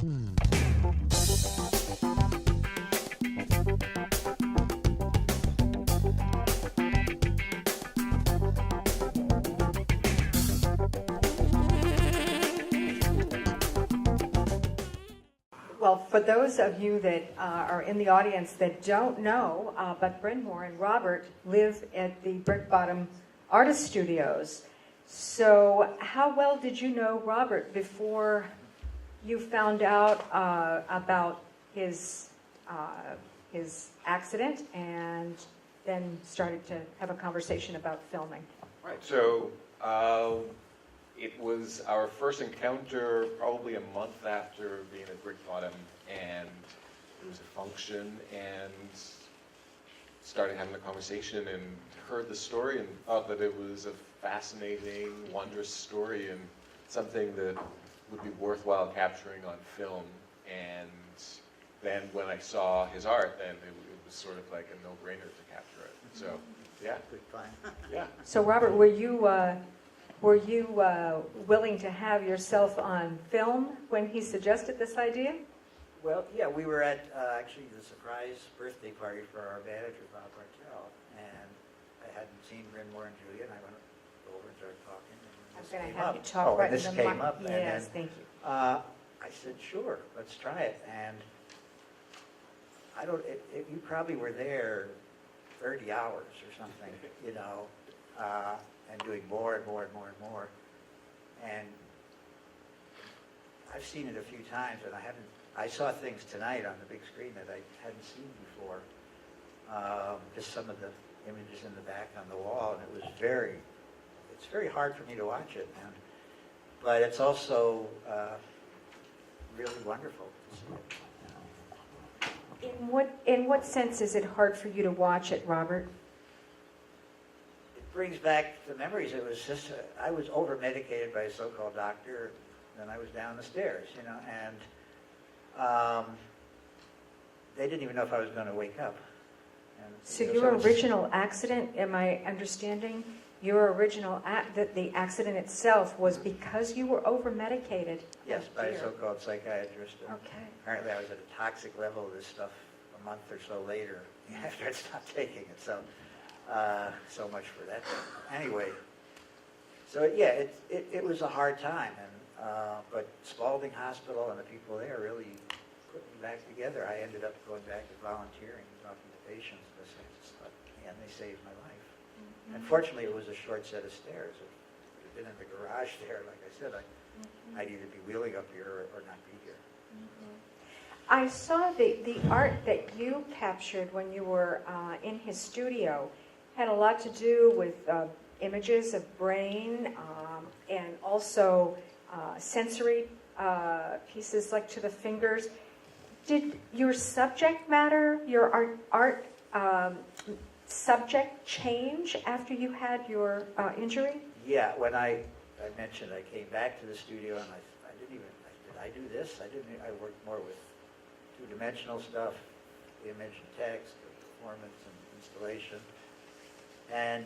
Well, for those of you that are in the audience that don't know, but Bryn Mawr and Robert live at the Brick Bottom Artist Studios. So how well did you know Robert before you found out about his accident and then started to have a conversation about filming? Right, so it was our first encounter probably a month after being at Brick Bottom, and it was a function, and started having a conversation and heard the story and thought that it was a fascinating, wondrous story and something that would be worthwhile capturing on film. And then when I saw his art, then it was sort of like a no-brainer to capture it. So, yeah. Good fun. Yeah. So Robert, were you willing to have yourself on film when he suggested this idea? Well, yeah, we were at actually the surprise birthday party for our manager, Bob Bartel, and I hadn't seen Bryn Mawr and Julia, and I went over and started talking. I'm And going to this have came you up. talk Oh, right and this in the came mic. up, and Yes, then thank you. I said, sure, let's try it. And I don't. You probably were there 30 hours or something, you know, and doing more and more and more and more. And I've seen it a few times, and I saw things tonight on the big screen that I hadn't seen before. Just some of the images in the back on the wall, and it's very hard for me to watch it, but it's also really wonderful to see it. In what sense is it hard for you to watch it, Robert? It brings back the memories. It was just, I was over-medicated by a so-called doctor, and I was down the stairs, you know, and they didn't even know if I was going to wake up. And, So you know, your it's- original accident, am I understanding, your original that the accident itself was because you were over-medicated? Yes, Oh, by a dear. so-called psychiatrist. And Okay. apparently I was at a toxic level of this stuff a month or so later after I stopped taking it. So, so much for that. Anyway, so yeah, it was a hard time, but Spalding Hospital and the people there really put me back together. I ended up going back and volunteering and talking to patients because I just thought, man, they saved my life. Unfortunately, it was a short set of stairs. If it had been in the garage there, like I said, I'd either be wheeling up here or not be here. I saw the art that you captured when you were in his studio had a lot to do with images of brain and also sensory pieces like to the fingers. Did your subject matter, your art subject change after you had your injury? Yeah, when I mentioned I came back to the studio and I didn't even, did I do this? I worked more with two-dimensional stuff, image and text, performance and installation. And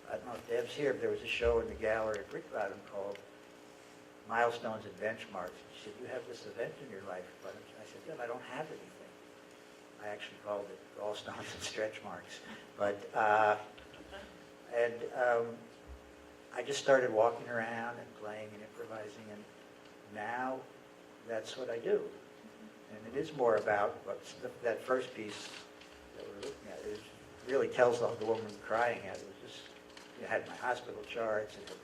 I don't know if Deb's here, but there was a show in the gallery at Brick Bottom called Milestones and Benchmarks. She said, you have this event in your life, but I said, Deb, I don't have anything. I actually called it gallstones and stretch marks. But, I just started walking around and playing and improvising, and now that's what I do. And it is more about that first piece that we're looking at. It really tells the woman crying at. It was just, you had my hospital charts, and it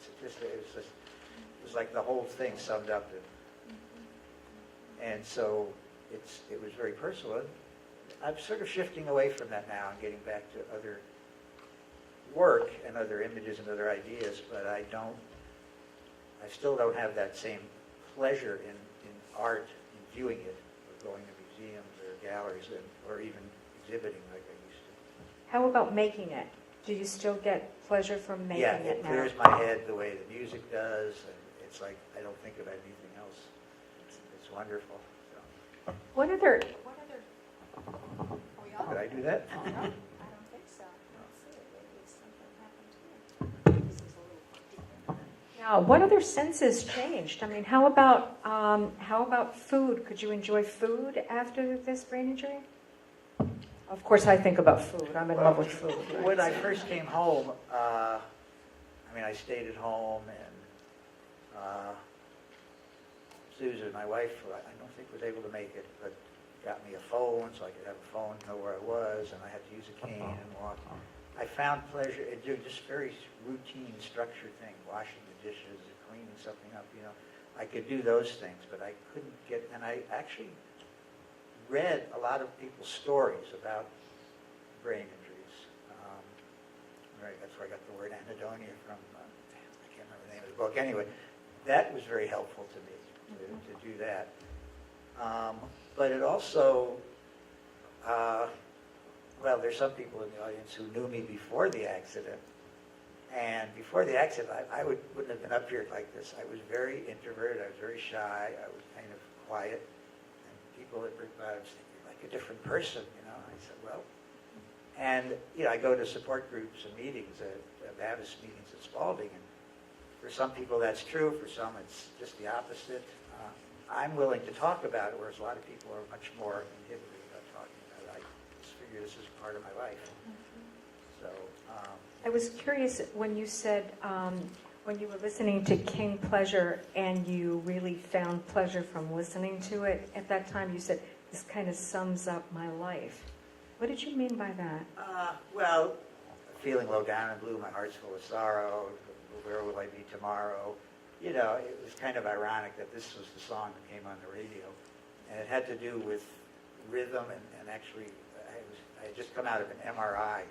was like the whole thing summed up. And so it was very personal. I'm sort of shifting away from that now and getting back to other work and other images and other ideas, but I still don't have that same pleasure in art, in viewing it, or going to museums or galleries, or even exhibiting like I used to. How about making it? Do you still get pleasure from making Yeah, it it now? clears my head the way the music does, and it's like I don't think about anything else. It's wonderful. So. What other? Did I do that? I don't think so. Let's see. Maybe something happened here. This is a little deeper. Now, what other senses changed? I mean, how about food? Could you enjoy food after this brain injury? Of course, I think about food. I'm in love with food. Right? When I first came home, I stayed at home, and Susan, my wife, I don't think was able to make it, but got me a phone so I could have a phone, know where I was, and I had to use a cane and walk. I found pleasure in doing just very routine, structured things, washing the dishes, cleaning something up, I could do those things, but I couldn't get, and I actually read a lot of people's stories about brain injuries. Right, that's where I got the word anhedonia from. I can't remember the name of the book. Anyway, that was very helpful to me to do that. But it also, there's some people in the audience who knew me before the accident. And before the accident, I wouldn't have been up here like this. I was very introverted. I was very shy. I was kind of quiet. And people at Brick Bottoms think you're like a different person, I said, well. And, I go to support groups and meetings, Baptist meetings at Spalding. And for some people that's true. For some it's just the opposite. I'm willing to talk about it, whereas a lot of people are much more inhibited about talking about it. I just figure this is part of my life. So. I was curious when you said, when you were listening to King Pleasure and you really found pleasure from listening to it, at that time you said, this kind of sums up my life. What did you mean by that? Feeling low down and blue, my heart's full of sorrow, where will I be tomorrow? It was kind of ironic that this was the song that came on the radio. And it had to do with rhythm, and actually, I had just come out of an MRI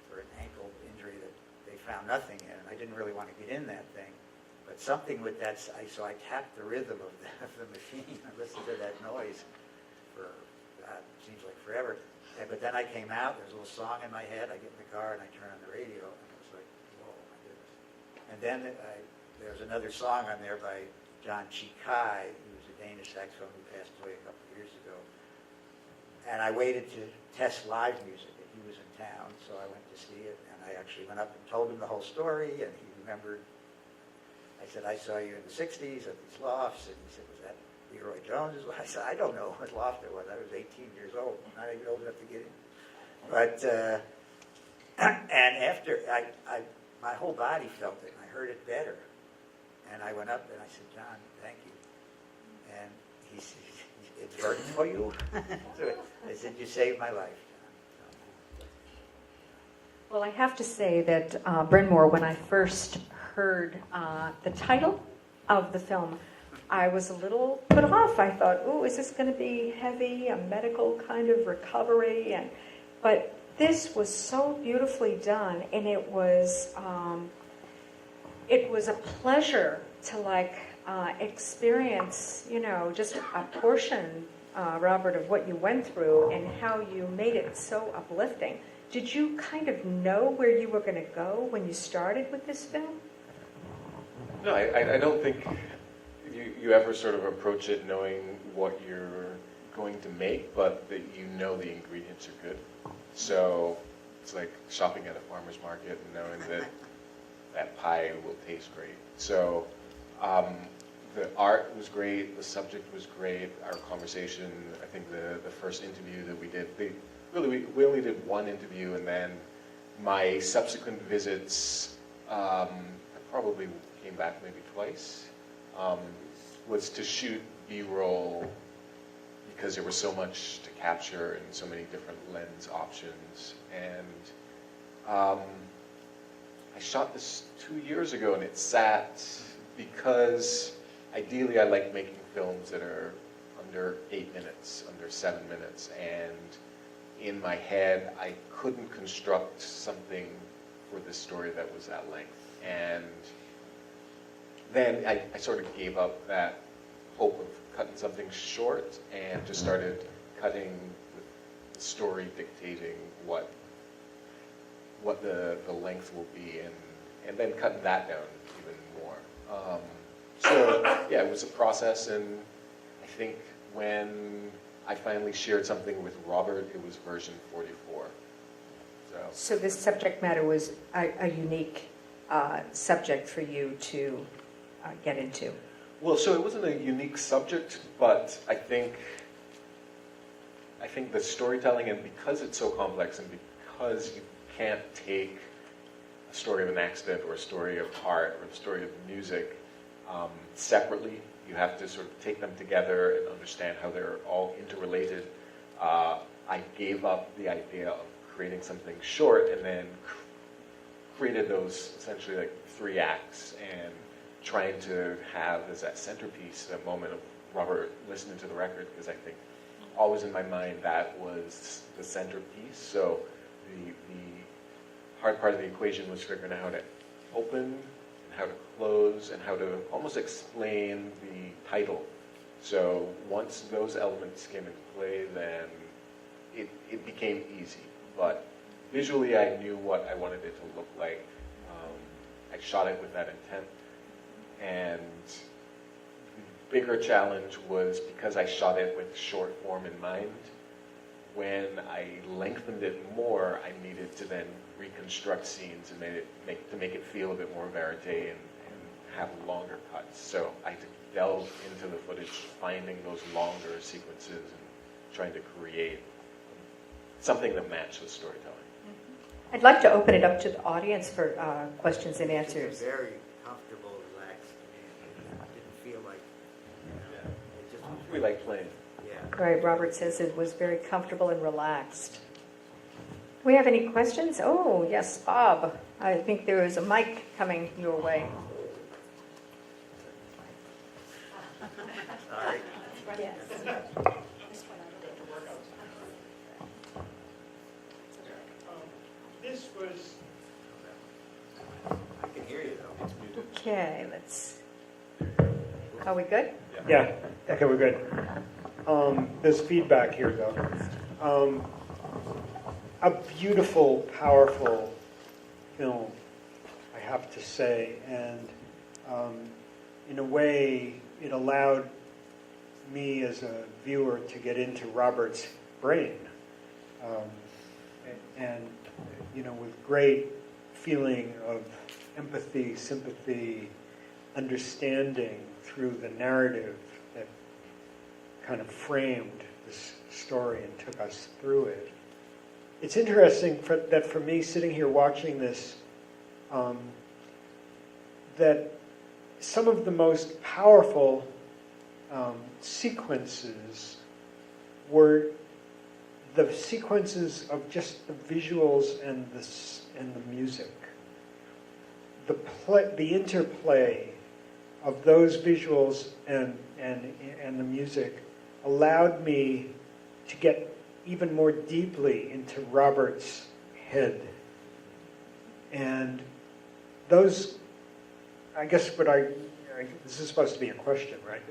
for an ankle injury that they found nothing in, and I didn't really want to get in that thing. But something with that, so I tapped the rhythm of the machine. I listened to that noise for, seems like forever. But then I came out, there's a little song in my head, I get in the car and I turn on the radio, and it was like, whoa, my goodness. And then there was another song on there by John Chikai, who was a Danish saxophone who passed away a couple of years ago. And I waited to test live music, and he was in town, so I went to see it, and I actually went up and told him the whole story, and he remembered. I said, I saw you in the 60s at these lofts, and he said, was that Leroy Jones's? I said, I don't know what loft it was. I was 18 years old, not even old enough to get in. But, and after, my whole body felt it, and I heard it better. And I went up and I said, John, thank you. And he said, it's working for you? So I said, you saved my life, John. Well, I have to say that Bryn Mawr, when I first heard the title of the film, I was a little put off. I thought, "Ooh, is this going to be heavy, a medical kind of recovery?" But this was so beautifully done, and it was a pleasure to experience, just a portion, Robert, of what you went through and how you made it so uplifting. Did you kind of know where you were going to go when you started with this film? No, I don't think you ever sort of approach it knowing what you're going to make, but that the ingredients are good. So it's like shopping at a farmer's market and knowing that pie will taste great. So the art was great, the subject was great, our conversation, I think the first interview that we did, we only did one interview, and then my subsequent visits, I probably came back maybe twice, was to shoot B-roll because there was so much to capture and so many different lens options. And I shot this 2 years ago, and it sat because ideally I like making films that are under 8 minutes, under 7 minutes, and in my head I couldn't construct something for this story that was that length. And then I sort of gave up that hope of cutting something short and just started cutting with the story dictating what the length will be, and then cutting that down even more. So yeah, it was a process, and I think when I finally shared something with Robert, it was version 44. So this subject matter was a unique subject for you to get into? Well, so it wasn't a unique subject, but I think the storytelling, and because it's so complex, and because you can't take a story of an accident or a story of art or a story of music separately, you have to sort of take them together and understand how they're all interrelated. I gave up the idea of creating something short and then created those essentially like 3 acts and trying to have as that centerpiece a moment of Robert listening to the record, because I think always in my mind that was the centerpiece. So the hard part of the equation was figuring out how to open and how to close and how to almost explain the title. So once those elements came into play, then it became easy. But visually I knew what I wanted it to look like. I shot it with that intent. And the bigger challenge was because I shot it with short form in mind. When I lengthened it more, I needed to then reconstruct scenes and make it feel a bit more verite and have longer cuts. So I had to delve into the footage, finding those longer sequences and trying to create something that matched the storytelling. I'd like to open it up to the audience for questions and answers. Very comfortable, relaxed. It didn't feel like, it just was We like playing. yeah. Right, Robert says it was very comfortable and relaxed. Do we have any questions? Oh, yes, Bob. I think there is a mic coming your way. Sorry. Yes. This was, I can hear you though. Okay, are we good? yeah, okay, we're good. There's feedback here though. A beautiful, powerful film, I have to say, and in a way it allowed me as a viewer to get into Robert's brain. And with great feeling of empathy, sympathy, understanding through the narrative that kind of framed this story and took us through it. It's interesting that for me, sitting here watching this, that some of the most powerful sequences were the sequences of just the visuals and the music. The interplay of those visuals and the music allowed me to get even more deeply into Robert's head. And those, I guess this is supposed to be a question, right?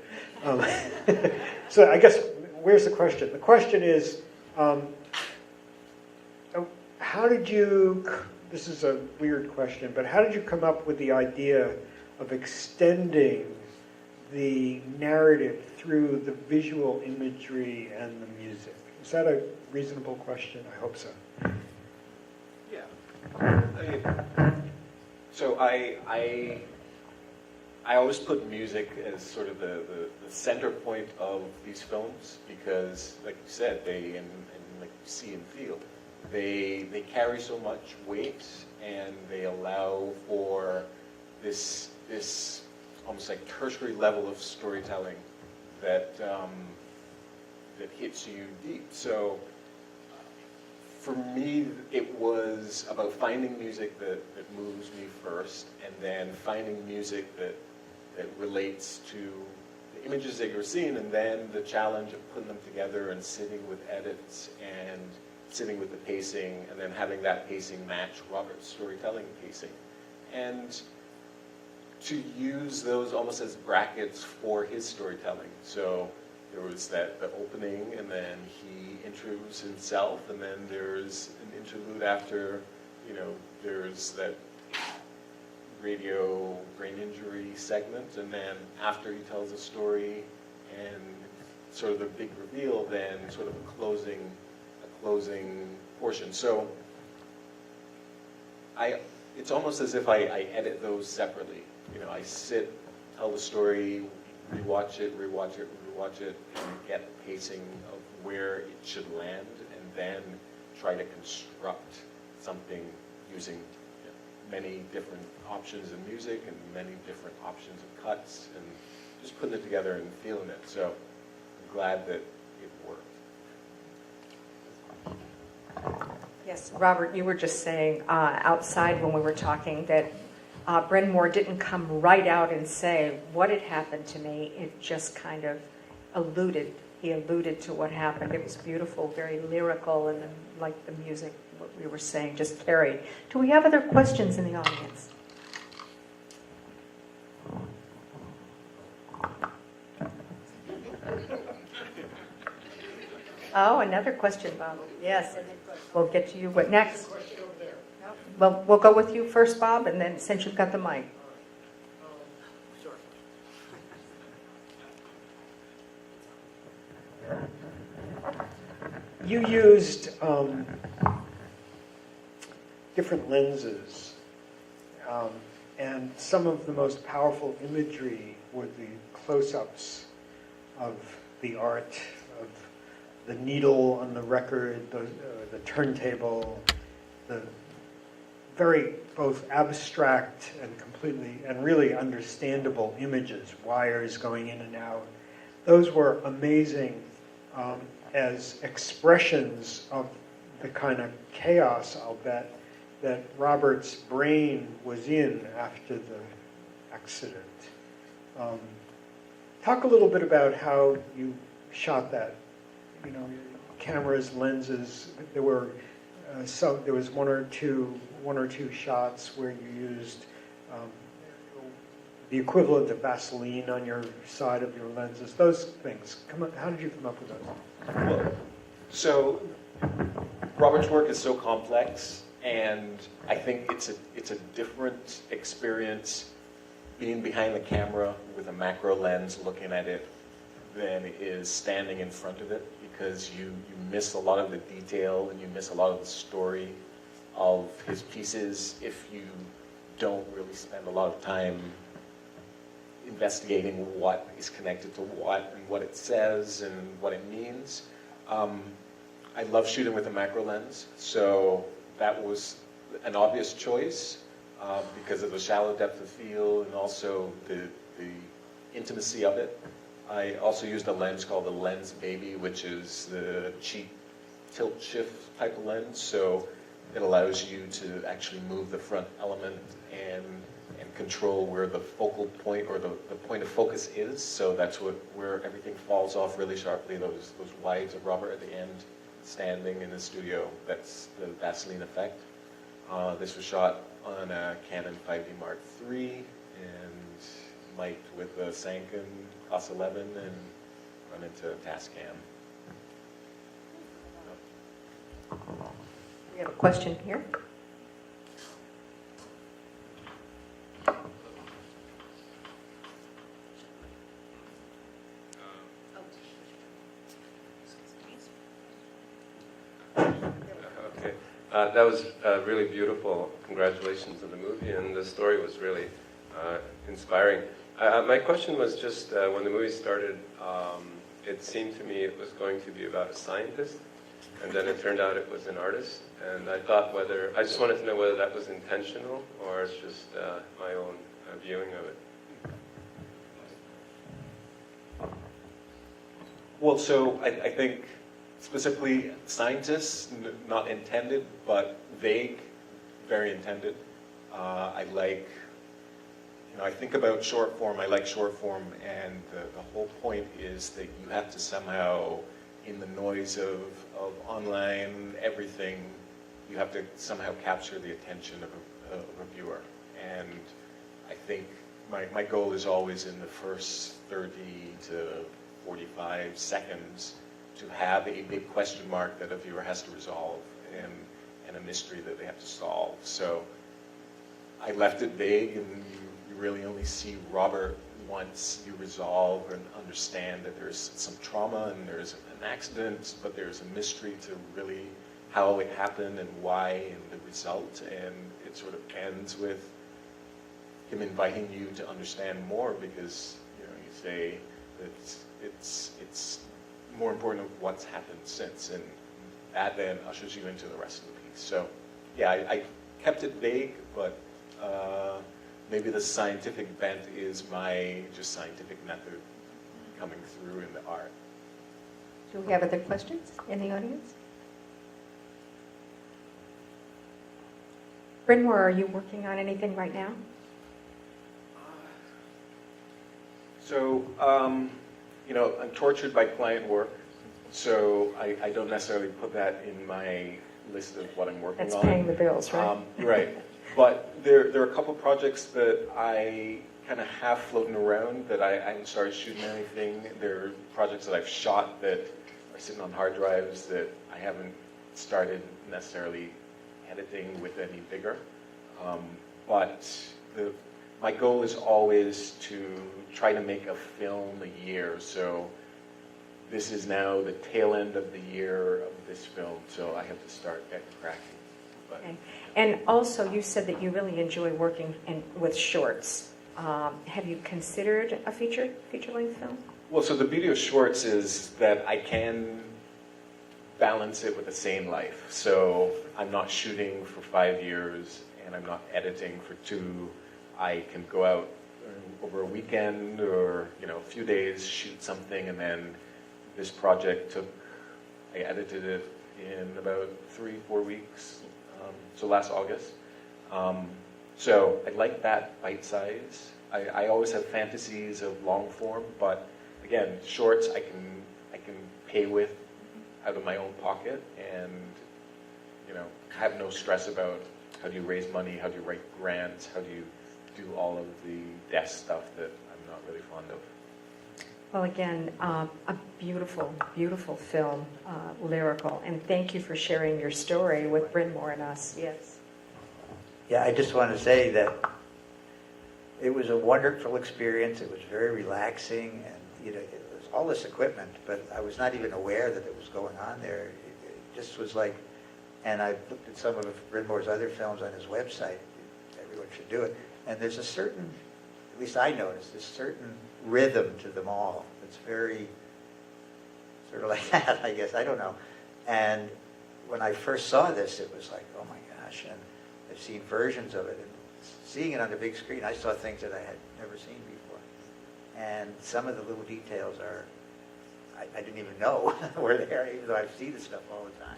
So I guess, where's the question? The question is, how did you, this is a weird question, but how did you come up with the idea of extending the narrative through the visual imagery and the music? Is that a reasonable question? I hope so. Yeah. So I always put music as sort of the center point of these films because, like you said, and like you see and feel, they carry so much weight and they allow for this almost like tertiary level of storytelling that hits you deep. So for me, it was about finding music that moves me first, and then finding music that relates to the images that you're seeing, and then the challenge of putting them together and sitting with edits and sitting with the pacing, and then having that pacing match Robert's storytelling pacing. And to use those almost as brackets for his storytelling. So there was the opening, and then he introduces himself, and then there's an interlude after, there's that radio brain injury segment, and then after he tells a story and sort of the big reveal, then sort of a closing portion. So it's almost as if I edit those separately. I sit tell the story, rewatch it, and get the pacing of where it should land, and then try to construct something using many different options of music and many different options of cuts, and just putting it together and feeling it. So I'm glad that it worked. Yes, Robert, you were just saying outside when we were talking that Bren Moore didn't come right out and say what had happened to me. It just kind of alluded. He alluded to what happened. It was beautiful, very lyrical, and then, like the music, what we were saying, just carried. Do we have other questions in the audience? Oh, another question, Bob. Yes. We'll get to you. What next? Well, we'll go with you first, Bob, and then since you've got the mic. You used different lenses, and some of the most powerful imagery were the close-ups of the art, of the needle on the record, the turntable, the very both abstract and completely and really understandable images, wires going in and out. Those were amazing as expressions of the kind of chaos, I'll bet, that Robert's brain was in after the accident. Talk a little bit about how you shot that. You know, cameras, lenses. There were there was one or two shots where you used the equivalent of Vaseline on your side of your lenses. Those things. How did you come up with those? Well, so Robert's work is so complex, and I think it's a different experience being behind the camera with a macro lens looking at it than it is standing in front of it, because you miss a lot of the detail and you miss a lot of the story of his pieces if you don't really spend a lot of time investigating what is connected to what and what it says and what it means. I love shooting with a macro lens, so that was an obvious choice because of the shallow depth of field and also the intimacy of it. I also used a lens called the Lens Baby, which is the cheap tilt shift type of lens, so it allows you to actually move the front element and control where the focal point or the point of focus is. So that's where everything falls off really sharply. Those wides of Robert at the end, standing in the studio. That's the Vaseline effect. This was shot on a Canon 5D Mark III and mic'd with a Sanken Class 11 and run into Tascam. We have a question here. Okay, that was really beautiful. Congratulations on the movie, and the story was really inspiring. My question was just when the movie started, it seemed to me it was going to be about a scientist, and then it turned out it was an artist. And I thought I just wanted to know whether that was intentional or it's just my own viewing of it. Well, so I think specifically scientists, not intended, but vague, very intended. I think about short form, I like short form, and the whole point is that you have to somehow, in the noise of online everything, you have to somehow capture the attention of a viewer. And I think my goal is always in the first 30 to 45 seconds to have a big question mark that a viewer has to resolve and a mystery that they have to solve. So I left it vague, and you really only see Robert once you resolve and understand that there's some trauma and there's an accident, but there's a mystery to really how it happened and why and the result. And it sort of ends with him inviting you to understand more because, you know, you say that it's more important of what's happened since, and that then ushers you into the rest of the piece. So, yeah, I kept it vague, but maybe the scientific bent is my just scientific method coming through in the art. Do we have other questions in the audience? Bryn Mawr, are you working on anything right now? So, you know, I'm tortured by client work, so I don't necessarily put that in my list of what I'm working That's on. paying the bills, right? Right. But there are a couple projects that I kind of have floating around that I haven't started shooting anything. There are projects that I've shot that are sitting on hard drives that I haven't started necessarily editing with any vigor. But my goal is always to try to make a film a year. So this is now the tail end of the year of this film, so I have to start getting cracking. But, Okay. And also, you said that you really enjoy working with shorts. Have you considered a feature-length film? well, so the beauty of shorts is that I can balance it with a sane life. So I'm not shooting for 5 years, and I'm not editing for 2. I can go out over a weekend or, you know, a few days, shoot something, and then this project I edited it in about 3-4 weeks, so last August. So I like that bite size. I always have fantasies of long form, but again, shorts I can pay with out of my own pocket, and, you know, have no stress about how do you raise money, how do you write grants, how do you do all of the desk stuff that I'm not really fond of. Well, again, a beautiful, beautiful film, lyrical, and thank you for sharing your story with Bryn Mawr and us. Yes. Yeah, I just want to say that it was a wonderful experience. It was very relaxing, and you know, it was all this equipment, but I was not even aware that it was going on there. It just was like, and I looked at some of Bryn Mawr's other films on his website. Everyone should do it. And there's a certain, at least I noticed, this certain rhythm to them all. It's very sort of like that, I guess. I don't know. And when I first saw this, it was like, oh my gosh. And I've seen versions of it. And seeing it on the big screen, I saw things that I had never seen before. And some of the little details are, I didn't even know were there, even though I've seen this stuff all the time.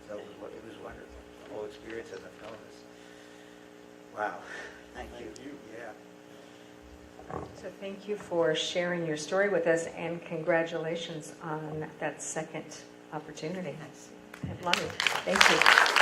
So it was wonderful. The whole experience of the film is, wow. Thank you. Yeah. So thank you for sharing your story with us, and congratulations on that second opportunity. I love it. Thank you.